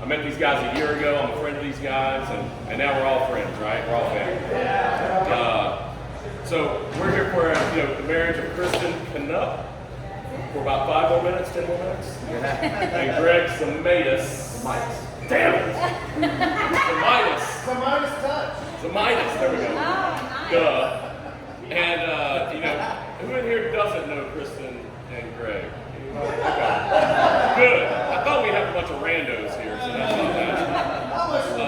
met these guys a year ago. I'm a friend of these guys, and now we're all friends, right? We're all family. So we're here for the marriage of Khristin Knupp for about 5 more minutes, 10 more minutes. And Greg Samidas. Damn it! Samidas touch. Samidas, there we go. Duh. And who in here doesn't know Khristin and Greg? Okay. Good. I thought we had a bunch of randos here, so that's not bad.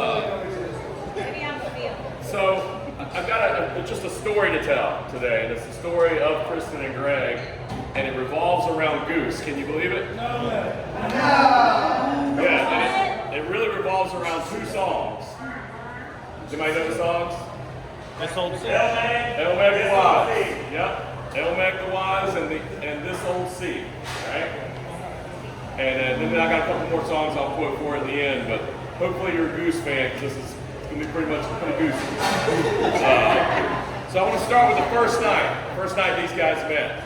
Maybe I'm the field. So I've got just a story to tell today, and it's the story of Khristin and Greg, and it revolves around Goose. Can you believe it? No. Yeah, and it really revolves around 2 songs. Does anybody know the songs? This old sea. El Meg the Wise. Yep. El Meg the Wise and This Old Sea. Right? And then I got a couple more songs I'll quote for at the end, but hopefully you're a Goose fan, because it's going to be pretty goosey. So I want to start with the first night. The first night these guys met.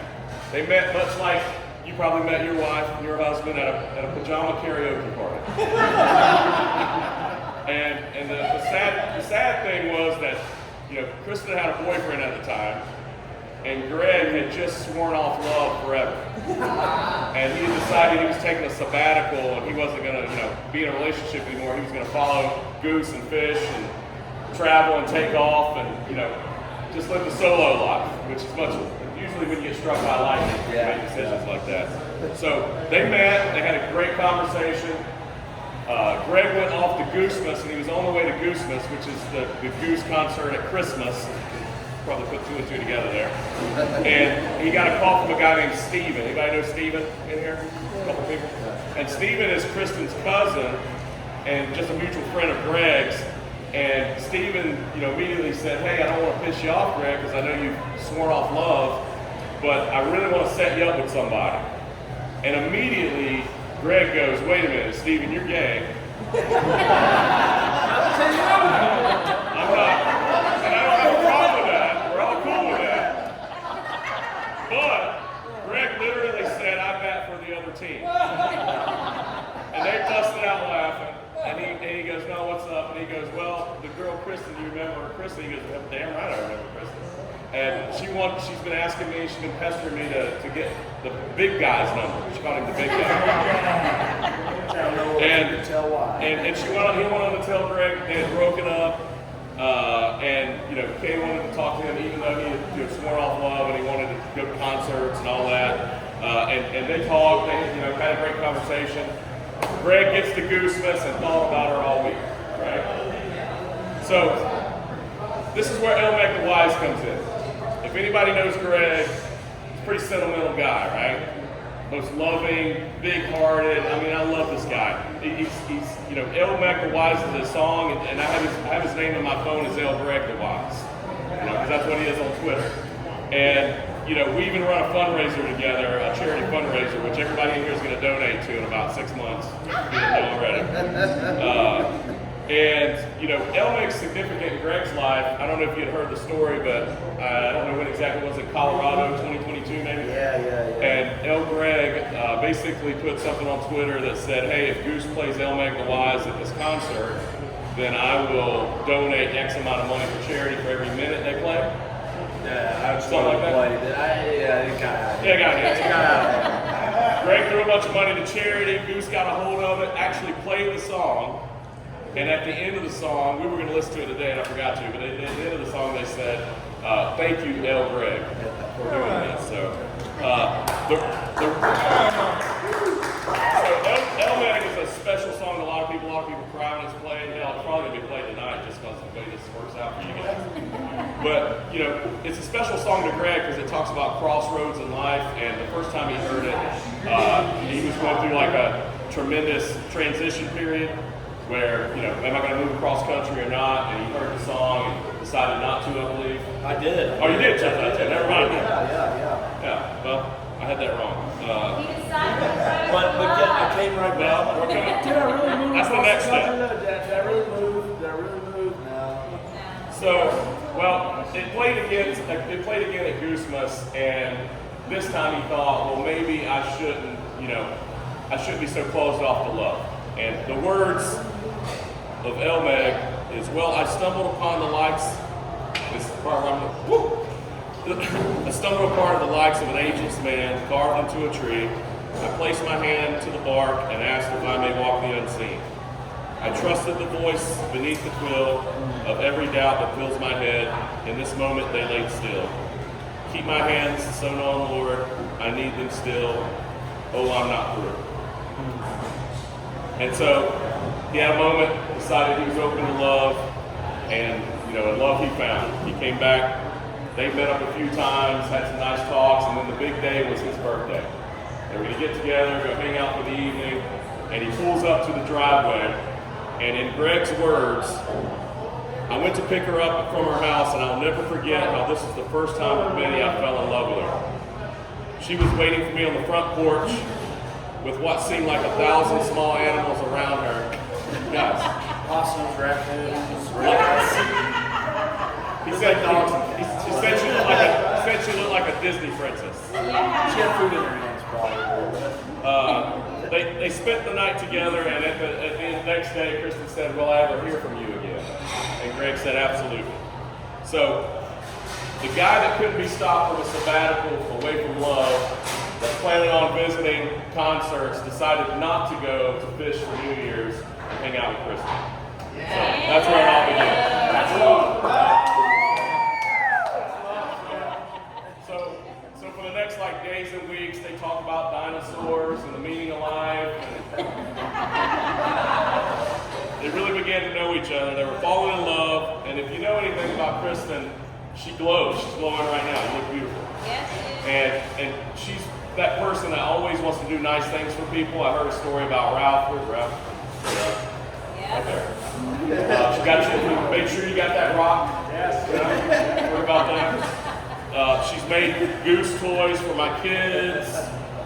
They met much like you probably met your wife and your husband at a pajama karaoke party. And the sad thing was that Khristin had a boyfriend at the time, and Greg had just sworn off love forever. And he decided he was taking a sabbatical and he wasn't going to be in a relationship anymore. He was going to follow Goose and fish and travel and take off and just live the solo life, which is usually when you get struck by lightning, you make decisions like that. So they met, they had a great conversation. Greg went off to Goosemas, and he was on the way to Goosemas, which is the Goose concert at Christmas. Probably put 2 and 2 together there. And he got a call from a guy named Steven. Anybody know Steven in here? A couple people. And Steven is Khristin's cousin and just a mutual friend of Greg's. And Steven, immediately said, "Hey, I don't want to piss you off, Greg, because I know you've sworn off love, but I really want to set you up with somebody." And immediately, Greg goes, "Wait a minute, Steven, you're gay." I'm not. And I don't have a problem with that. We're all cool with that. But Greg literally said, "I bet for the other team." And they busted out laughing. And he goes, "No, what's up?" And he goes, "Well, the girl Khristin, you remember Khristin?" He goes, "Damn right I remember Khristin." And she's been asking me, she's been pestering me to get the big guy's number. She called him the big guy. And he went on to tell Greg they had broken up. Kay wanted to talk to him, even though he had sworn off love and he wanted to go to concerts and all that. And they talked, had a great conversation. Greg gets to Goosemas and thought about her all week, right? So, this is where El Meg the Wise comes in. If anybody knows Greg, he's a pretty sentimental guy, right? Most loving, big-hearted. I mean, I love this guy. He's El Meg the Wise is his song, and I have his name on my phone as El Greg the Wise, because that's what he is on Twitter. And we even run a fundraiser together, a charity fundraiser, which everybody in here is going to donate to in about 6 months. If you didn't know already. El Meg's significant in Greg's life. I don't know if you had heard the story, but I don't know when exactly it was, in Colorado, 2022 maybe? Yeah. And El Greg basically put something on Twitter that said, "Hey, if Goose plays El Meg the Wise at this concert, then I will donate X amount of money for charity for every minute they play." Yeah, I just Something like that? It got Yeah, Greg threw a bunch of money to charity. Goose got a hold of it, actually played the song. And at the end of the song, we were going to listen to it today, and I forgot to, but at the end of the song, they said, "Thank you, El Greg, for doing this." So, El Meg is a special song to a lot of people cry when it's played. Hell, it's probably going to be played tonight just because of the way this works out for you guys. But, it's a special song to Greg because it talks about crossroads in life, and the first time he heard it, he was going through like a tremendous transition period where, am I going to move across country or not? And he heard the song and decided not to, I believe. I did. Oh, you did check that too. Never mind. Yeah. Well, I had that wrong. He decided But I came right back. We're coming. Did I really move? That's the next step. Did I really move? No. So, well, it played again at Goosemas, and this time he thought, well, maybe I shouldn't be so closed off to love. And the words of Elmeg is, well, I stumbled upon the likes, this part where I'm like, woo! I stumbled upon the likes of an ageless man carved into a tree. I placed my hand to the bark and asked if I may walk the unseen. I trusted the voice beneath the quill of every doubt that fills my head. In this moment they laid still. Keep my hands sewn on, Lord. I need them still. Oh, I'm not through. And so he had a moment, decided he was open to love, and in love he found. He came back. They met up a few times, had some nice talks, and then the big day was his birthday. They were going to get together, go hang out for the evening, and he pulls up to the driveway, and in Greg's words, I went to pick her up from her house, and I'll never forget how this is the first time for many I fell in love with her. She was waiting for me on the front porch with what seemed like 1,000 small animals around her. Guys. Possums, raccoons, rabbits. He said she looked like a Disney princess. Yeah. She had food in her hands, probably. They spent the night together, and at the next day, Khristin said, will I ever hear from you again? And Greg said, absolutely. So, the guy that couldn't be stopped from a sabbatical away from love, that's planning on visiting concerts, decided not to go to Fish for New Year's and hang out with Khristin. So, that's where it all began. That's love. So for the next days and weeks, they talk about dinosaurs and the meaning of life. They really began to know each other. They were falling in love. And if you know anything about Khristin, she glows. She's glowing right now. You look beautiful. Yes. And she's that person that always wants to do nice things for people. I heard a story about Ralph. Where's Ralph? Right there. She got you. Make sure you got that rock. Yes. What about that? She's made goose toys for my kids.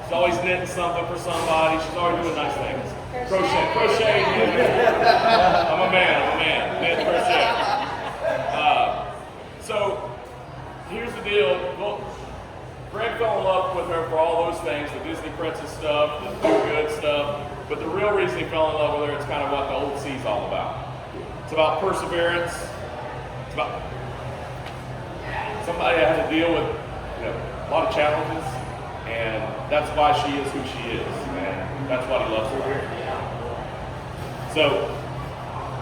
She's always knitting something for somebody. She's always doing nice things. Crochet. I'm a man. Knit, crochet. So here's the deal. Well, Greg fell in love with her for all those things, the Disney princess stuff, the good stuff. But the real reason he fell in love with her, it's kind of what the Old Sea's all about. It's about perseverance. It's about somebody that had to deal with a lot of challenges, and that's why she is who she is, and that's what he loves her. So,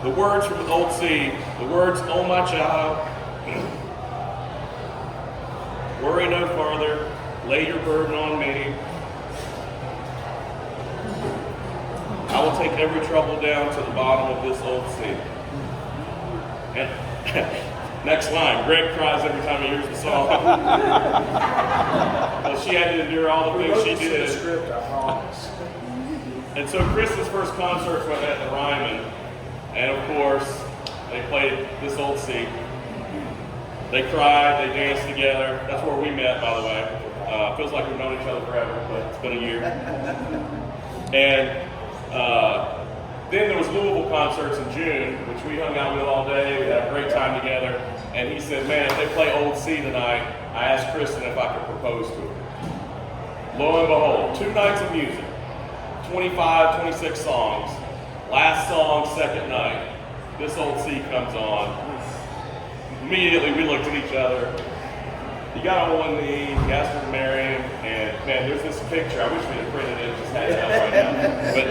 the words from the Old Sea, the words, oh my child, worry no farther, lay your burden on me. I will take every trouble down to the bottom of this old sea. And next line, Greg cries every time he hears the song. Well, she had to endure all the things she did. Script, I promise. And so Khristin's first concerts went at the Ryman, and of course, they played This Old Sea. They cried, they danced together. That's where we met, by the way. Feels like we've known each other forever, but it's been a year. And then there was Louisville concerts in June, which we hung out with all day. We had a great time together. And he said, man, if they play Old Sea tonight, I asked Khristin if I could propose to her. Lo and behold, 2 nights of music, 25, 26 songs. Last song, second night, This Old Sea comes on. Immediately we looked at each other. He got on one knee, he asked her to marry him, and man, there's this picture. I wish we had printed it, just had it up right now. But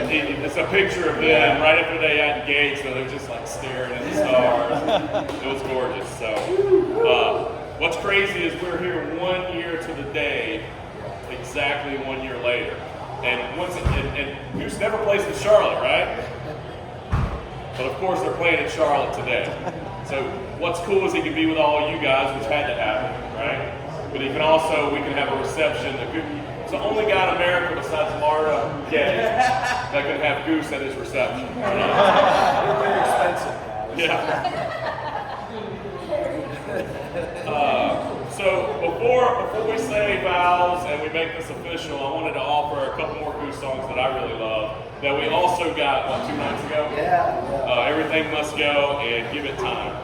it's a picture of them right after they got engaged, so they're just like staring at the stars. It was gorgeous. So, what's crazy is we're here 1 year to the day, exactly 1 year later. And Goose never plays in Charlotte, right? But of course they're playing in Charlotte today. So what's cool is he can be with all you guys, which had to happen, right? But he can also, we can have a reception. It's the only guy in America besides Laura Gay that can have Goose at his reception. They're very expensive. Yeah. So before we say vows and we make this official, I wanted to offer a couple more Goose songs that I really love that we also got, 2 nights ago? Yeah. Everything Must Go and Give It Time.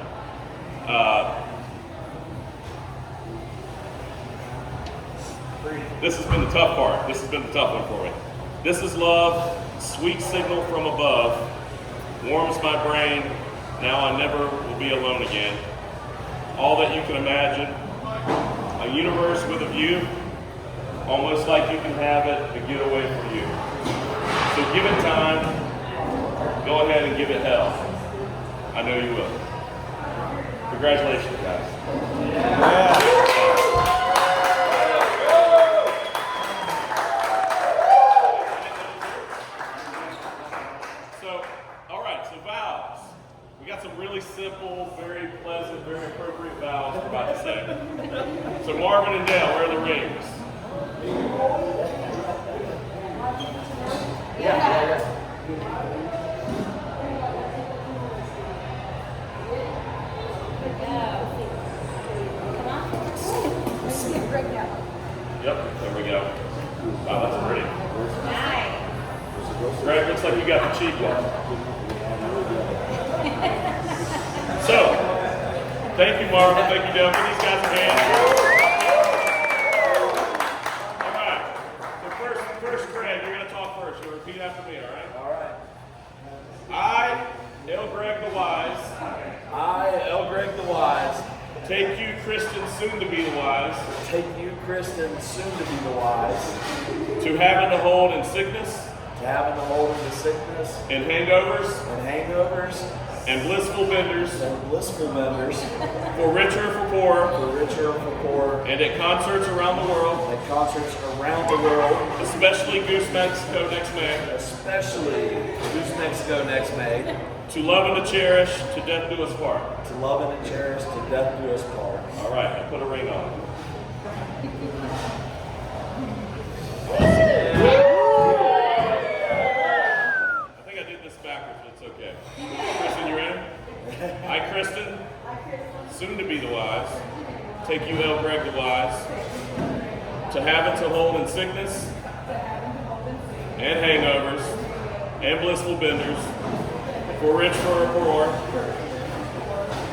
This has been the tough part. This has been the tough one for me. This is love, sweet signal from above, warms my brain, now I never will be alone again. All that you can imagine, a universe with a view, almost like you can have it and get away from you. So give it time, go ahead and give it hell. I know you will. Congratulations, guys. So, all right, so vows. We got some really simple, very pleasant, very appropriate vows we're about to say. So Marvin and Dale, where are the rings? Yep, there we go. Wow, that's pretty. Nice. Greg, looks like you got the cheap one. So, thank you, Marvin. Thank you, Dale. Give these guys a hand. All right. So first, Greg, you're going to talk first. You'll repeat after me, all right? All right. I, L. Greg the Wise, I, L. Greg the Wise, take you, Khristin, soon to be the wise, take you, Khristin, soon to be the wise, to having to hold in sickness, to having to hold into sickness in hangovers, and hangovers and blissful benders, and blissful members, for richer or for poorer, for richer or for poorer, and at concerts around the world, at concerts around the world, especially Goose Mexico next May, especially Goose Mexico next May, to love and to cherish, to death do us part. to love and to cherish, to death do us part. All right, I put a ring on. I think I did this backwards, but it's okay. Khristin, you ready? I, Khristin, soon to be the wise, take you, L. Greg the Wise, to have it to hold in sickness and hangovers and blissful benders, for rich, for poor,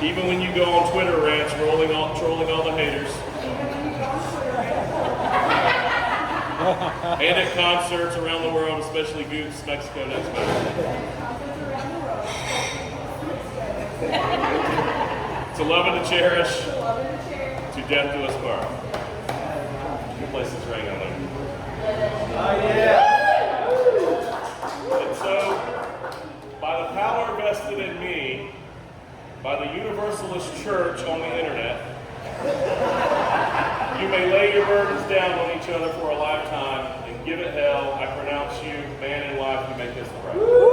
even when you go on Twitter rants trolling all the haters, and at concerts around the world, especially Goose Mexico next month. To love and to cherish, to death do us part. You place this ring on there. And so, by the power vested in me, by the Universalist Church on the internet, you may lay your burdens down on each other for a lifetime and give it hell. I pronounce you man and wife, you may kiss the bride.